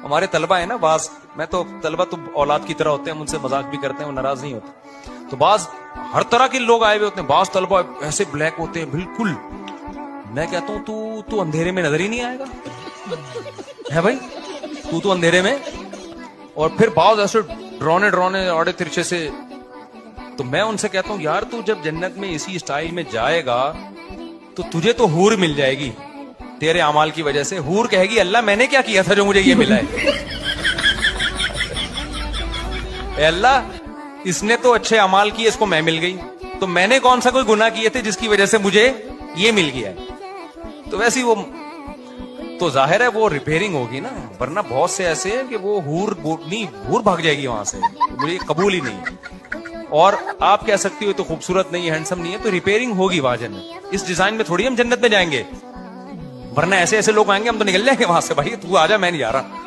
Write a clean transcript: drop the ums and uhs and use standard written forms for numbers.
ہمارے طلبہ ہیں نا بعض, میں تو طلبہ تو اولاد کی طرح ہوتے ہیں, ہم ان سے مذاق بھی کرتے ہیں, وہ ناراض نہیں ہوتے. تو بعض ہر طرح کے لوگ آئے ہوئے ہوتے ہیں, بعض طلبہ ایسے بلیک ہوتے ہیں بالکل. میں کہتا ہوں تو اندھیرے میں نظر ہی نہیں آئے گا ہے بھائی, تو اندھیرے میں. اور پھر بعض ایسے ڈرونے آڑے ترچے سے. تو میں ان سے کہتا ہوں یار تو جب جنت میں اسی اسٹائل میں جائے گا تو تجھے تو حور مل جائے گی تیرے اعمال کی وجہ سے. حور کہے گی اللہ میں نے کیا کیا تھا جو مجھے یہ ملا ہے, اے اللہ اس نے تو اچھے اعمال کیے, اس کو میں مل گئی, تو میں نے کون سا کوئی گناہ کیے تھے جس کی وجہ سے مجھے یہ مل گیا ہے. تو ویسی وہ تو ظاہر ہے وہ ریپیئرنگ ہوگی نا, ورنہ بہت سے ایسے ہیں کہ وہ حور بھاگ جائے گی وہاں سے, مجھے قبول ہی نہیں. اور آپ کہہ سکتی ہو تو خوبصورت نہیں ہے, ہینڈسم نہیں ہے, تو ریپیئرنگ ہوگی وہاں جنت. اس ڈیزائن میں تھوڑی ہم جنت میں جائیں گے, ورنہ ایسے ایسے لوگ آئیں گے ہم تو نکل جائیں گے وہاں سے, بھائی تو آ جا میں نہیں جا رہا.